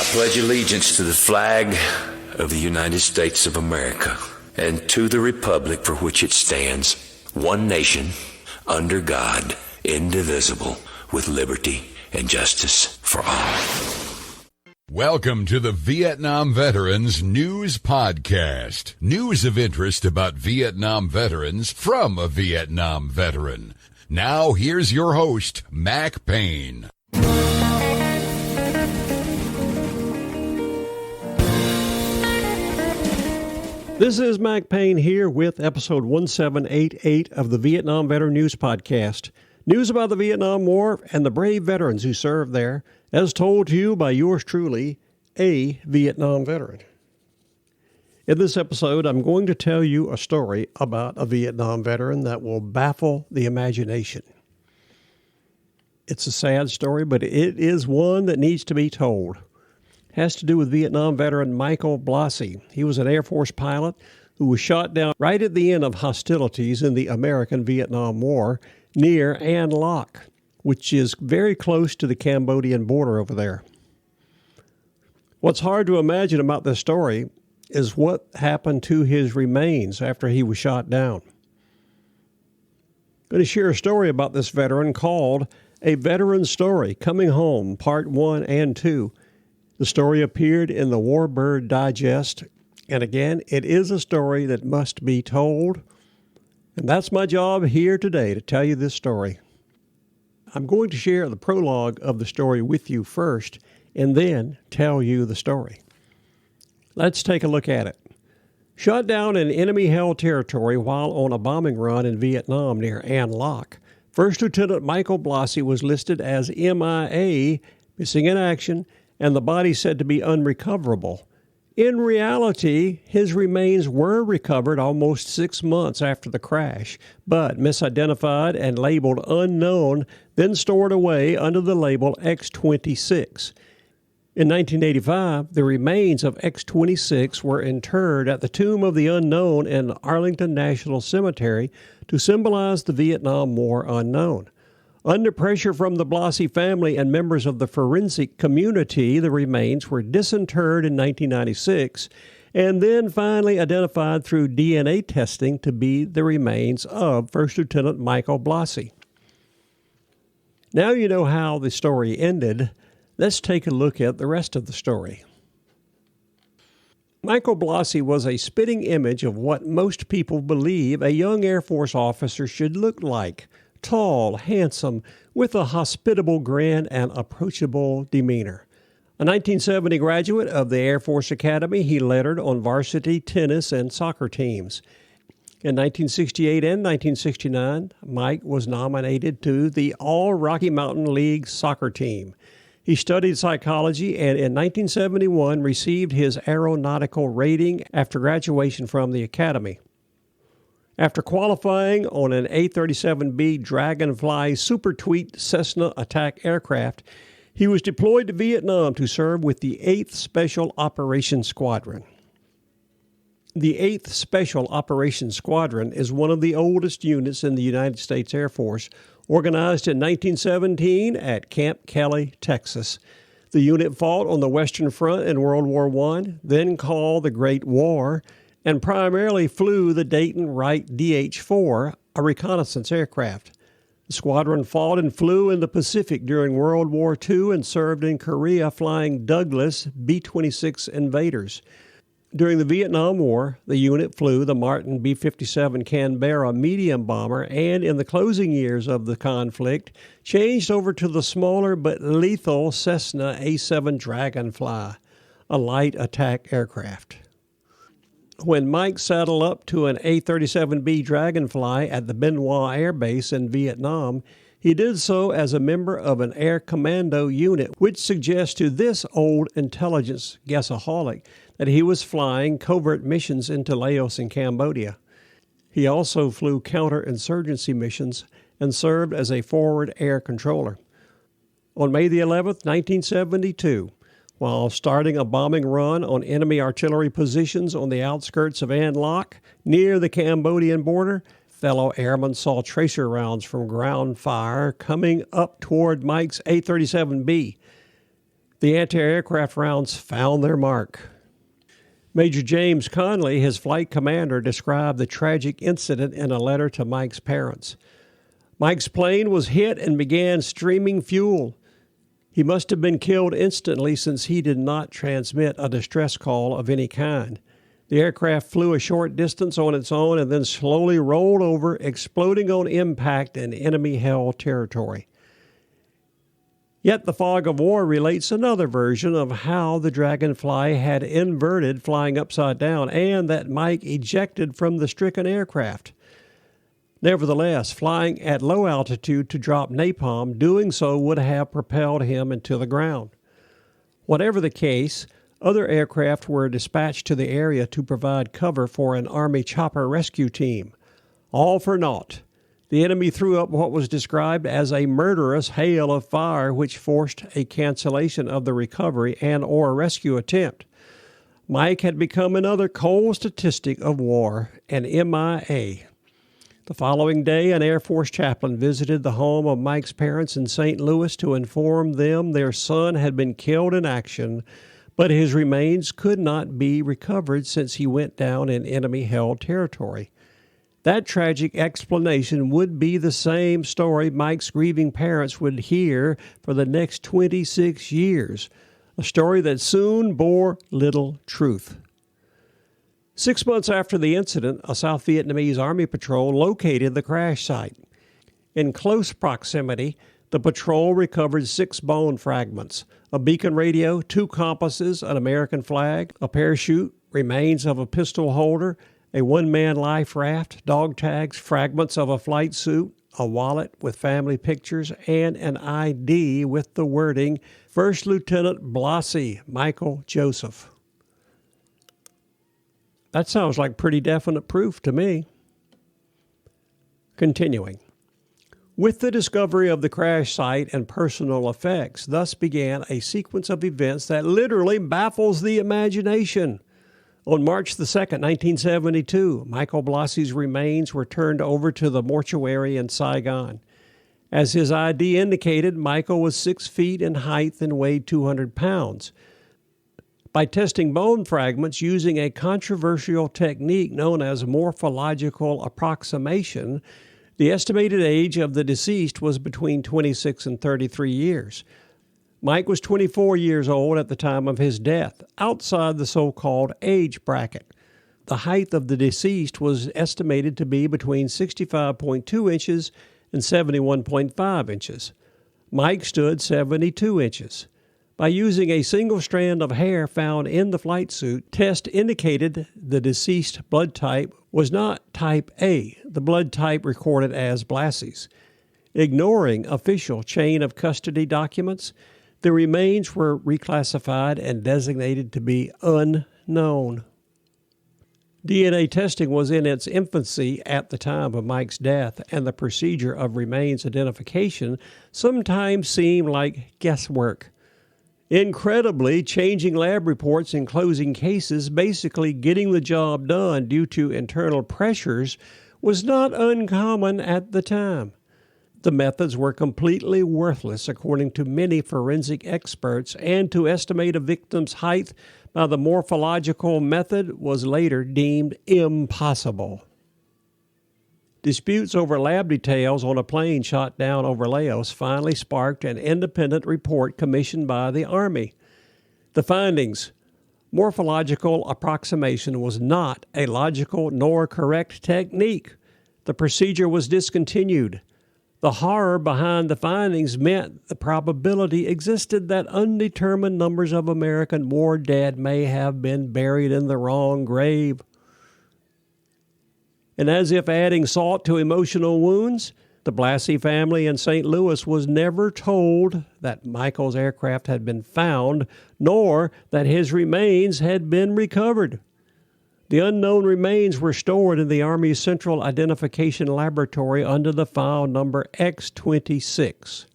pledge allegiance to the flag of the United States of America and to the republic for which it stands, one nation, under God, indivisible, with liberty and justice for all. Welcome to the Vietnam Veterans News Podcast. News of interest about Vietnam veterans from a Vietnam veteran. Now, here's your host, Mac Payne. This is Mac Payne here with episode 1788 of the Vietnam Veteran News Podcast. News about the Vietnam War and the brave veterans who served there, as told to you by yours truly, a Vietnam veteran. In this episode, I'm going to tell you a story about a Vietnam veteran that will baffle the imagination. It's a sad story, but it is one that needs to be told. It has to do with Vietnam veteran Michael Blassie. He was an Air Force pilot who was shot down right at the end of hostilities in the American-Vietnam War near An Loc, which is very close to the Cambodian border over there. What's hard to imagine about this story is what happened to his remains after he was shot down. I'm going to share a story about this veteran called A Veteran's Story, Coming Home, Part 1 and 2. The story appeared in the Warbird Digest, and again, it is a story that must be told, and that's my job here today, to tell you this story. I'm going to share the prologue of the story with you first, and then tell you the story. Let's take a look at it. Shot down in enemy-held territory while on a bombing run in Vietnam near An Loc, First Lieutenant Michael Blassie was listed as MIA, missing in action, and the body said to be unrecoverable. In reality, his remains were recovered almost 6 months after the crash, but misidentified and labeled unknown, then stored away under the label X-26. In 1985, the remains of X-26 were interred at the Tomb of the Unknown in Arlington National Cemetery to symbolize the Vietnam War unknown. Under pressure from the Blassie family and members of the forensic community, the remains were disinterred in 1996 and then finally identified through DNA testing to be the remains of First Lieutenant Michael Blassie. Now you know how the story ended. Let's take a look at the rest of the story. Michael Blassie was a spitting image of what most people believe a young Air Force officer should look like. Tall, handsome, with a hospitable grin and approachable demeanor. A 1970 graduate of the Air Force Academy, he lettered on varsity tennis and soccer teams. In 1968 and 1969, Mike was nominated to the All-Rocky Mountain League soccer team. He studied psychology and in 1971 received his aeronautical rating after graduation from the academy. After qualifying on an A-37B Dragonfly Super Tweet Cessna attack aircraft, he was deployed to Vietnam to serve with the 8th Special Operations Squadron. The 8th Special Operations Squadron is one of the oldest units in the United States Air Force, organized in 1917 at Camp Kelly, Texas. The unit fought on the Western Front in World War I, then called the Great War, and primarily flew the Dayton Wright DH-4, a reconnaissance aircraft. The squadron fought and flew in the Pacific during World War II and served in Korea flying Douglas B-26 Invaders. During the Vietnam War, the unit flew the Martin B-57 Canberra medium bomber and in the closing years of the conflict, changed over to the smaller but lethal Cessna A-7 Dragonfly, a light attack aircraft. When Mike saddled up to an A-37B Dragonfly at the Bien Hoa Airbase in Vietnam, he did so as a member of an air commando unit, which suggests to this old intelligence guessaholic that he was flying covert missions into Laos and Cambodia. He also flew counterinsurgency missions and served as a forward air controller. On May the 11th, 1972, while starting a bombing run on enemy artillery positions on the outskirts of An Loc, near the Cambodian border, fellow airmen saw tracer rounds from ground fire coming up toward Mike's A-37B. The anti-aircraft rounds found their mark. Major James Conley, his flight commander, described the tragic incident in a letter to Mike's parents. Mike's plane was hit and began streaming fuel. He must have been killed instantly since he did not transmit a distress call of any kind. The aircraft flew a short distance on its own and then slowly rolled over, exploding on impact in enemy-held territory. Yet the fog of war relates another version of how the Dragonfly had inverted, flying upside down, and that Mike ejected from the stricken aircraft. Nevertheless, flying at low altitude to drop napalm, doing so would have propelled him into the ground. Whatever the case, other aircraft were dispatched to the area to provide cover for an Army chopper rescue team. All for naught. The enemy threw up what was described as a murderous hail of fire, which forced a cancellation of the recovery and/or rescue attempt. Mike had become another cold statistic of war, an MIA. The following day, an Air Force chaplain visited the home of Mike's parents in St. Louis to inform them their son had been killed in action, but his remains could not be recovered since he went down in enemy-held territory. That tragic explanation would be the same story Mike's grieving parents would hear for the next 26 years, a story that soon bore little truth. 6 months after the incident, a South Vietnamese Army patrol located the crash site. In close proximity, the patrol recovered 6 bone fragments, a beacon radio, 2 compasses, an American flag, a parachute, remains of a pistol holder, a one-man life raft, dog tags, fragments of a flight suit, a wallet with family pictures, and an ID with the wording, First Lieutenant Blassie, Michael Joseph. That sounds like pretty definite proof to me. Continuing. With the discovery of the crash site and personal effects, thus began a sequence of events that literally baffles the imagination. On March the 2nd, 1972, Michael Blassie's remains were turned over to the mortuary in Saigon. As his ID indicated, Michael was 6 feet in height and weighed 200 pounds. By testing bone fragments using a controversial technique known as morphological approximation, the estimated age of the deceased was between 26 and 33 years. Mike was 24 years old at the time of his death, outside the so-called age bracket. The height of the deceased was estimated to be between 65.2 inches and 71.5 inches. Mike stood 72 inches. By using a single strand of hair found in the flight suit, tests indicated the deceased blood type was not type A, the blood type recorded as Blassie's. Ignoring official chain of custody documents, the remains were reclassified and designated to be unknown. DNA testing was in its infancy at the time of Mike's death, and the procedure of remains identification sometimes seemed like guesswork. Incredibly, changing lab reports and closing cases, basically getting the job done due to internal pressures, was not uncommon at the time. The methods were completely worthless, according to many forensic experts, and to estimate a victim's height by the morphological method was later deemed impossible. Disputes over lab details on a plane shot down over Laos finally sparked an independent report commissioned by the Army. The findings: morphological approximation was not a logical nor correct technique. The procedure was discontinued. The horror behind the findings meant the probability existed that undetermined numbers of American war dead may have been buried in the wrong grave. And as if adding salt to emotional wounds, the Blassie family in St. Louis was never told that Michael's aircraft had been found, nor that his remains had been recovered. The unknown remains were stored in the Army's Central Identification Laboratory under the file number X26.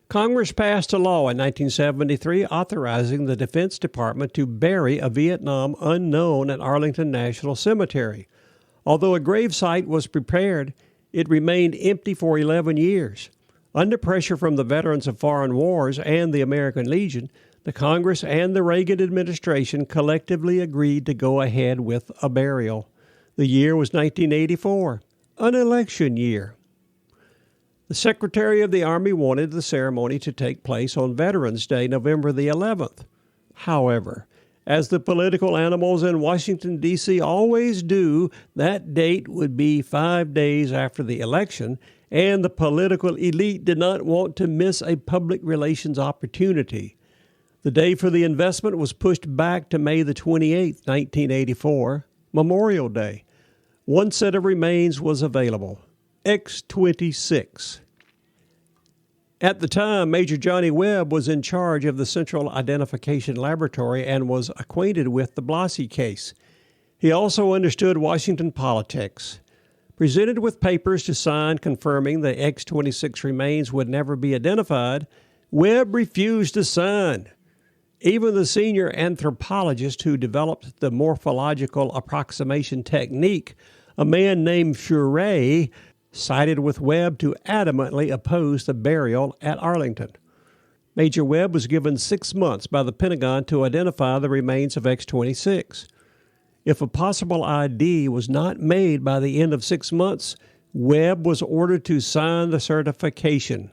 Congress passed a law in 1973 authorizing the Defense Department to bury a Vietnam unknown at Arlington National Cemetery. Although a gravesite was prepared, it remained empty for 11 years. Under pressure from the veterans of foreign wars and the American Legion, the Congress and the Reagan administration collectively agreed to go ahead with a burial. The year was 1984, an election year. The Secretary of the Army wanted the ceremony to take place on Veterans Day, November the 11th. However, as the political animals in Washington, D.C. always do, that date would be 5 days after the election, and the political elite did not want to miss a public relations opportunity. The day for the investment was pushed back to May the 28th, 1984, Memorial Day. One set of remains was available, X-26. At the time, Major Johnny Webb was in charge of the Central Identification Laboratory and was acquainted with the Blassie case. He also understood Washington politics. Presented with papers to sign confirming the X-26 remains would never be identified, Webb refused to sign. Even the senior anthropologist who developed the morphological approximation technique, a man named Furet, sided with Webb to adamantly oppose the burial at Arlington. Major Webb was given 6 months by the Pentagon to identify the remains of X-26. If a possible ID was not made by the end of 6 months, Webb was ordered to sign the certification.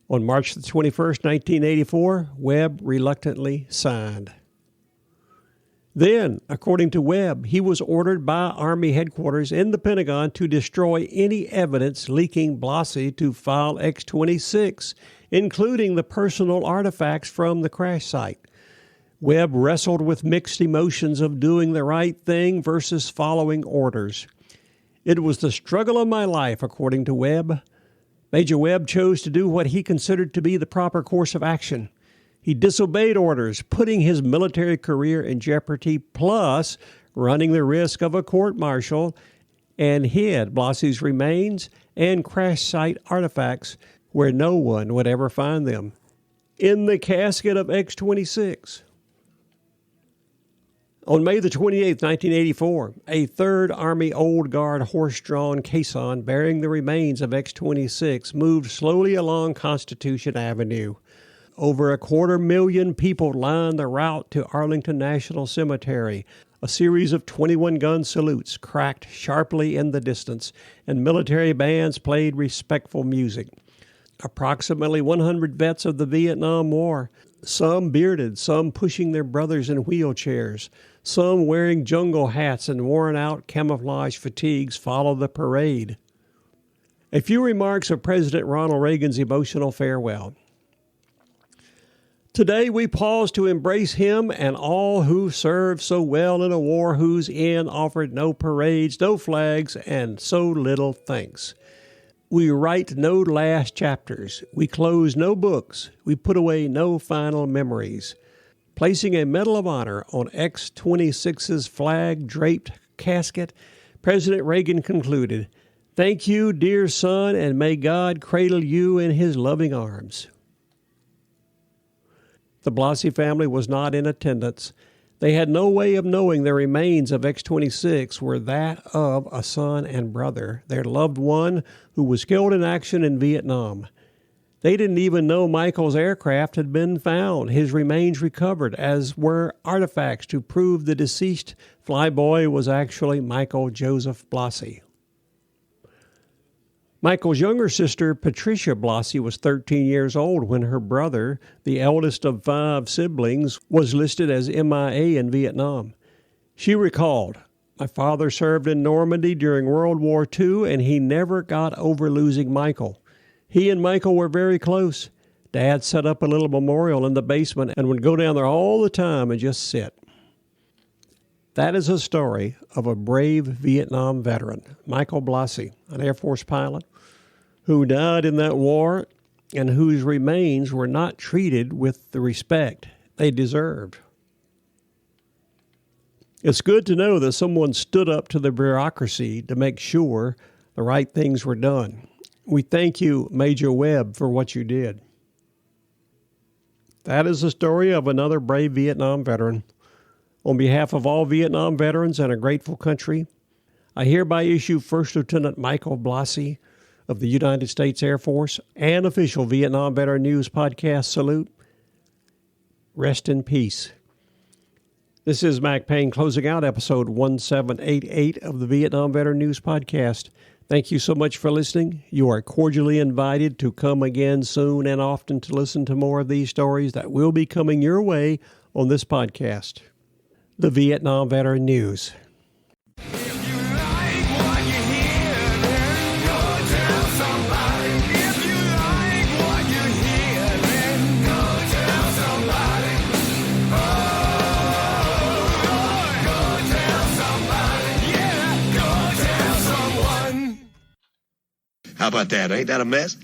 On March 21, 1984, Webb reluctantly signed. Then, according to Webb, he was ordered by Army headquarters in the Pentagon to destroy any evidence linking Blassie to file X-26, including the personal artifacts from the crash site. Webb wrestled with mixed emotions of doing the right thing versus following orders. It was the struggle of my life, according to Webb. Major Webb chose to do what he considered to be the proper course of action. He disobeyed orders, putting his military career in jeopardy, plus running the risk of a court-martial, and hid Blassie's remains and crash site artifacts where no one would ever find them, in the casket of X-26. On May the 28th, 1984, a 3rd Army Old Guard horse-drawn caisson bearing the remains of X-26 moved slowly along Constitution Avenue. Over 250,000 people lined the route to Arlington National Cemetery. A series of 21-gun salutes cracked sharply in the distance, and military bands played respectful music. Approximately 100 vets of the Vietnam War, some bearded, some pushing their brothers in wheelchairs, some wearing jungle hats and worn-out camouflage fatigues, followed the parade. A few remarks of President Ronald Reagan's emotional farewell. Today we pause to embrace him and all who served so well in a war whose end offered no parades, no flags, and so little thanks. We write no last chapters. We close no books. We put away no final memories. Placing a Medal of Honor on X-26's flag-draped casket, President Reagan concluded, "Thank you, dear son, and may God cradle you in his loving arms." The Blassie family was not in attendance. They had no way of knowing the remains of X-26 were that of a son and brother, their loved one who was killed in action in Vietnam. They didn't even know Michael's aircraft had been found, his remains recovered, as were artifacts to prove the deceased flyboy was actually Michael Joseph Blassie. Michael's younger sister, Patricia Blassie, was 13 years old when her brother, the eldest of 5 siblings, was listed as MIA in Vietnam. She recalled, "My father served in Normandy during World War II, and he never got over losing Michael. He and Michael were very close. Dad set up a little memorial in the basement and would go down there all the time and just sit." That is a story of a brave Vietnam veteran, Michael Blassie, an Air Force pilot, who died in that war and whose remains were not treated with the respect they deserved. It's good to know that someone stood up to the bureaucracy to make sure the right things were done. We thank you, Major Webb, for what you did. That is the story of another brave Vietnam veteran. On behalf of all Vietnam veterans and a grateful country, I hereby issue First Lieutenant Michael Blassie of the United States Air Force and official Vietnam Veteran News podcast salute. Rest in peace. This is Mac Payne closing out episode 1788 of the Vietnam Veteran News podcast. Thank you so much for listening. You are cordially invited to come again soon and often to listen to more of these stories that will be coming your way on this podcast. The Vietnam Veteran News. How about that? Ain't that a mess?